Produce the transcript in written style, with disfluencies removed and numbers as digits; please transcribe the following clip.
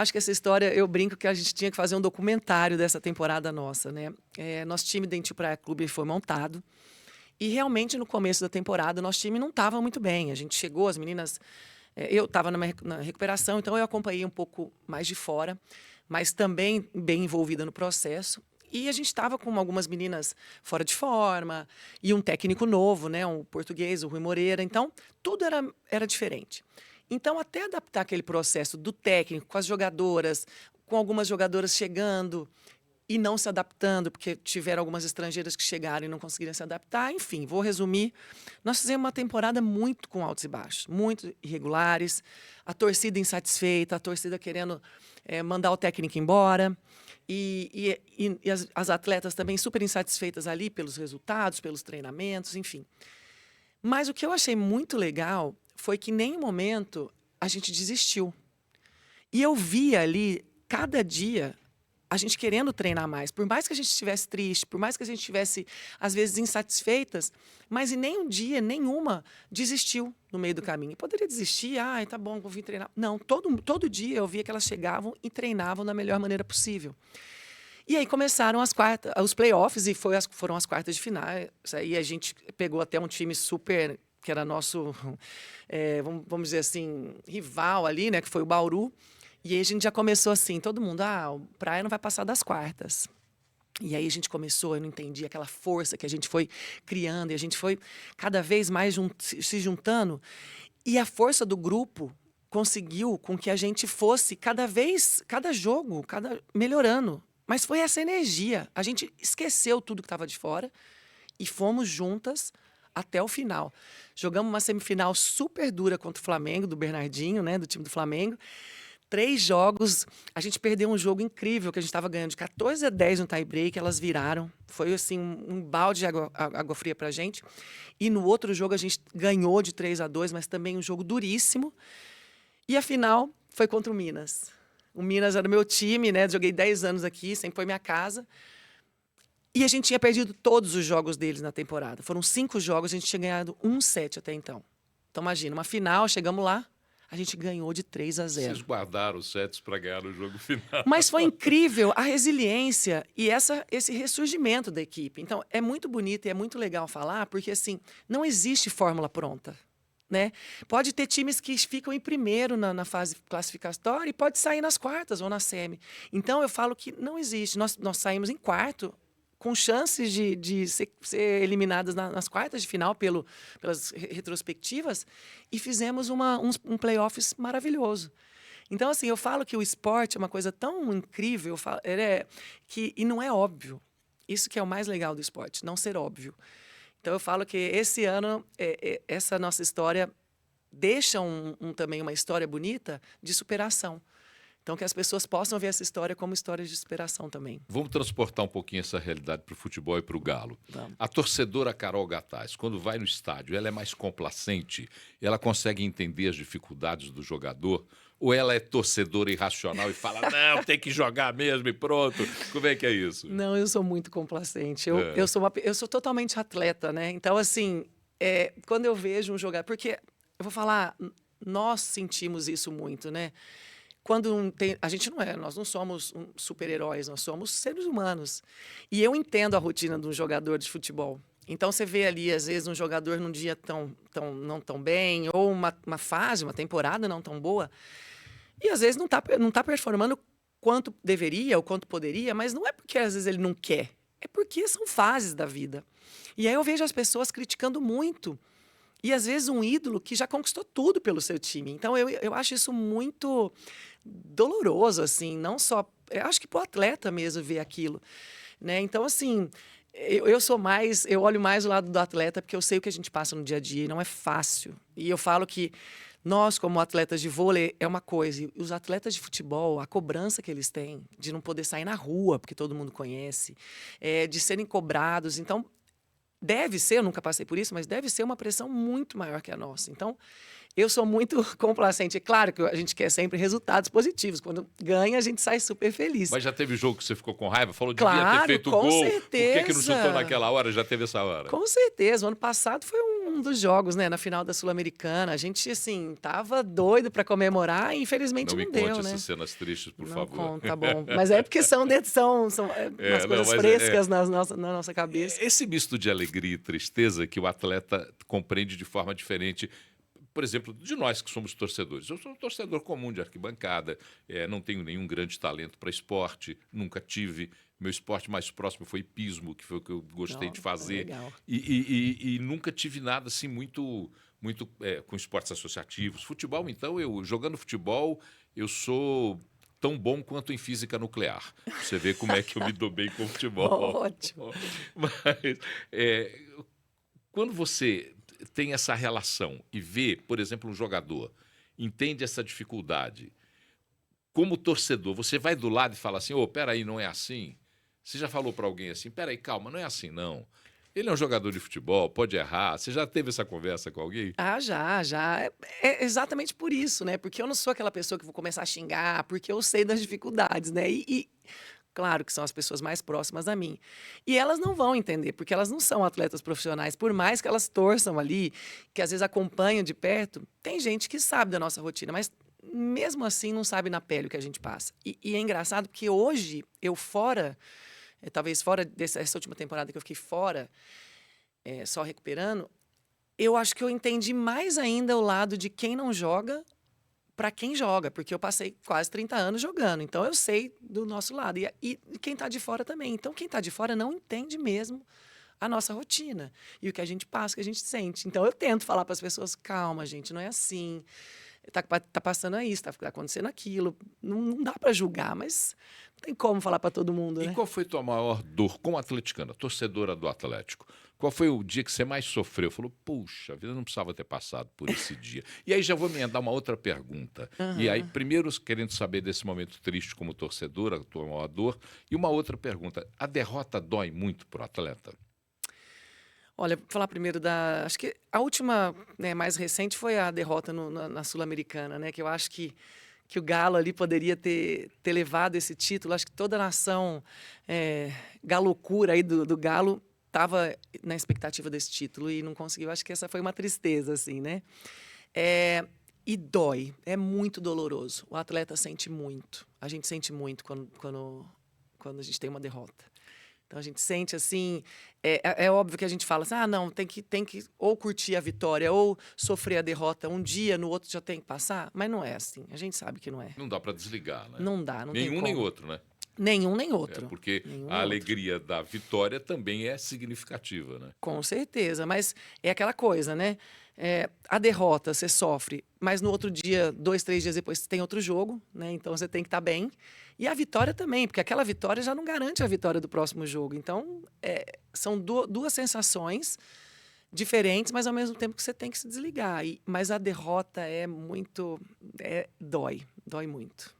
Acho que essa história, eu brinco que a gente tinha que fazer um documentário dessa temporada nossa, né? Nosso time da Dentil Praia Clube foi montado. E realmente, no começo da temporada, nosso time não estava muito bem. A gente chegou, as meninas... eu estava na recuperação, então eu acompanhei um pouco mais de fora, mas também bem envolvida no processo. E a gente estava com algumas meninas fora de forma, e um técnico novo, né? Um português, o Rui Moreira. Então, tudo era diferente. Então, até adaptar aquele processo do técnico com as jogadoras, com algumas jogadoras chegando e não se adaptando, porque tiveram algumas estrangeiras que chegaram e não conseguiram se adaptar. Enfim, vou resumir. Nós fizemos uma temporada muito com altos e baixos, muito irregulares, a torcida insatisfeita, a torcida querendo mandar o técnico embora, e as atletas também super insatisfeitas ali pelos resultados, pelos treinamentos, enfim. Mas o que eu achei muito legal foi que, em nenhum momento, a gente desistiu. E eu via ali, cada dia, a gente querendo treinar mais. Por mais que a gente estivesse triste, por mais que a gente estivesse, às vezes, insatisfeitas, mas em nenhum dia, nenhuma, desistiu no meio do caminho. Poderia desistir, tá bom, vou vir treinar. Não, todo dia eu via que elas chegavam e treinavam da melhor maneira possível. E aí começaram os playoffs e foram as quartas de final. Aí a gente pegou até um time super, que era nosso, vamos dizer assim, rival ali, né, que foi o Bauru. E aí a gente já começou assim, todo mundo, o Praia não vai passar das quartas. E aí a gente começou, eu não entendi, aquela força que a gente foi criando, e a gente foi cada vez mais se juntando. E a força do grupo conseguiu com que a gente fosse cada jogo, melhorando. Mas foi essa energia. A gente esqueceu tudo que estava de fora e fomos juntas até o final. Jogamos uma semifinal super dura contra o Flamengo, do Bernardinho, né, do time do Flamengo. 3 jogos, a gente perdeu um jogo incrível, que a gente estava ganhando de 14-10 no tie-break, elas viraram. Foi, assim, um balde de água fria pra gente. E no outro jogo a gente ganhou de 3-2, mas também um jogo duríssimo. E a final foi contra o Minas. O Minas era o meu time, né? Joguei 10 anos aqui, sempre foi minha casa. E a gente tinha perdido todos os jogos deles na temporada. Foram 5 jogos, a gente tinha ganhado 1-7 até então. Então, imagina, uma final, chegamos lá, a gente ganhou de 3-0. Vocês guardaram os sets para ganhar o jogo final. Mas foi incrível a resiliência e esse ressurgimento da equipe. Então, é muito bonito e é muito legal falar, porque, assim, não existe fórmula pronta, né? Pode ter times que ficam em primeiro na fase classificatória e pode sair nas quartas ou na semi. Então, eu falo que não existe. Nós saímos em quarto, com chances de ser eliminadas nas quartas de final pelas retrospectivas, e fizemos um playoffs maravilhoso. Então, assim, eu falo que o esporte é uma coisa tão incrível, e não é óbvio. Isso que é o mais legal do esporte, não ser óbvio. Então, eu falo que esse ano, essa nossa história deixa também uma história bonita de superação. Então, que as pessoas possam ver essa história como história de superação também. Vamos transportar um pouquinho essa realidade para o futebol e para o Galo. Vamos. A torcedora Carol Gataz, quando vai no estádio, ela é mais complacente? Ela consegue entender as dificuldades do jogador? Ou ela é torcedora irracional e fala, não, tem que jogar mesmo e pronto? Como é que é isso? Não, eu sou muito complacente. Eu sou totalmente atleta, né? Então, assim, quando eu vejo um jogador... Porque, eu vou falar, nós sentimos isso muito, né? Quando a gente nós não somos super-heróis, nós somos seres humanos. E eu entendo a rotina de um jogador de futebol. Então, você vê ali, às vezes, um jogador num dia não tão bem, ou uma fase, uma temporada não tão boa, e às vezes não tá performando quanto deveria ou quanto poderia, mas não é porque às vezes ele não quer, é porque são fases da vida. E aí eu vejo as pessoas criticando muito, e às vezes um ídolo que já conquistou tudo pelo seu time. Então eu acho isso muito doloroso, assim, não só... Eu acho que pro atleta mesmo ver aquilo, né? Então, assim, eu olho mais o lado do atleta, porque eu sei o que a gente passa no dia a dia e não é fácil. E eu falo que nós, como atletas de vôlei, é uma coisa. E os atletas de futebol, a cobrança que eles têm de não poder sair na rua, porque todo mundo conhece, de serem cobrados. Então, deve ser, eu nunca passei por isso, mas deve ser uma pressão muito maior que a nossa. Então, eu sou muito complacente. É claro que a gente quer sempre resultados positivos. Quando ganha, a gente sai super feliz. Mas já teve jogo que você ficou com raiva? Falou, claro, devia ter feito o gol. Certeza. Por que não chutou naquela hora? Já teve essa hora? Com certeza. O ano passado foi um dos jogos, né, na final da Sul-Americana. A gente, assim, tava doido para comemorar e infelizmente Não me não conte deu, né? essas cenas tristes, por Não favor. conta, tá bom. Mas é porque são umas Não, coisas mas frescas na nossa cabeça. esse misto de alegria e tristeza que o atleta compreende de forma diferente. Por exemplo, de nós que somos torcedores. Eu sou um torcedor comum de arquibancada, não tenho nenhum grande talento para esporte, nunca tive. Meu esporte mais próximo foi hipismo, que foi o que eu gostei de Não, é fazer. legal. E nunca tive nada assim muito com esportes associativos. Futebol, então, jogando futebol, eu sou tão bom quanto em física nuclear. Você vê como é que eu me dou bem com o futebol. Ótimo. Mas quando você tem essa relação e vê, por exemplo, um jogador, entende essa dificuldade, como torcedor, você vai do lado e fala assim, peraí, não é assim? Você já falou para alguém assim, peraí, calma, não é assim não. Ele é um jogador de futebol, pode errar. Você já teve essa conversa com alguém? Ah, já. É exatamente por isso, né? Porque eu não sou aquela pessoa que vou começar a xingar, porque eu sei das dificuldades, né? Claro que são as pessoas mais próximas a mim. E elas não vão entender, porque elas não são atletas profissionais. Por mais que elas torçam ali, que às vezes acompanham de perto, tem gente que sabe da nossa rotina, mas mesmo assim não sabe na pele o que a gente passa. E é engraçado porque hoje, eu fora, talvez fora dessa última temporada que eu fiquei fora, só recuperando, eu acho que eu entendi mais ainda o lado de quem não joga para quem joga, porque eu passei quase 30 anos jogando, então eu sei do nosso lado. E quem está de fora também. Então, quem está de fora não entende mesmo a nossa rotina e o que a gente passa, o que a gente sente. Então, eu tento falar para as pessoas, calma, gente, não é assim. Tá passando isso, tá acontecendo aquilo. Não dá para julgar, mas não tem como falar para todo mundo, E né? qual foi tua maior dor como atleticana, torcedora do Atlético? Qual foi o dia que você mais sofreu? Falou, puxa, a vida não precisava ter passado por esse dia. E aí já vou emendar uma outra pergunta. E aí, Aham. primeiro, querendo saber desse momento triste como torcedora, a tua maior dor. E uma outra pergunta, a derrota dói muito pro atleta? Olha, vou falar primeiro da. Acho que a última, né, mais recente foi a derrota na Sul-Americana, né? Que eu acho que o Galo ali poderia ter levado esse título. Acho que toda a nação galocura aí do Galo estava na expectativa desse título e não conseguiu. Acho que essa foi uma tristeza, assim, né? E dói, é muito doloroso. O atleta sente muito. A gente sente muito quando a gente tem uma derrota. Então a gente sente assim, é óbvio que a gente fala assim, não, tem que ou curtir a vitória ou sofrer a derrota um dia, no outro já tem que passar, mas não é assim, a gente sabe que não é. Não dá para desligar, né? Não dá, não tem Nenhum como. nem outro, né? Nenhum nem outro. Porque Nenhum a nem outro. alegria da vitória também é significativa, né? Com certeza, mas é aquela coisa, né? A derrota você sofre, mas no outro dia, 2, 3 dias depois, tem outro jogo, né? Então você tem que estar bem. E a vitória também, porque aquela vitória já não garante a vitória do próximo jogo. Então, são duas sensações diferentes, mas ao mesmo tempo que você tem que se desligar. Mas a derrota dói muito.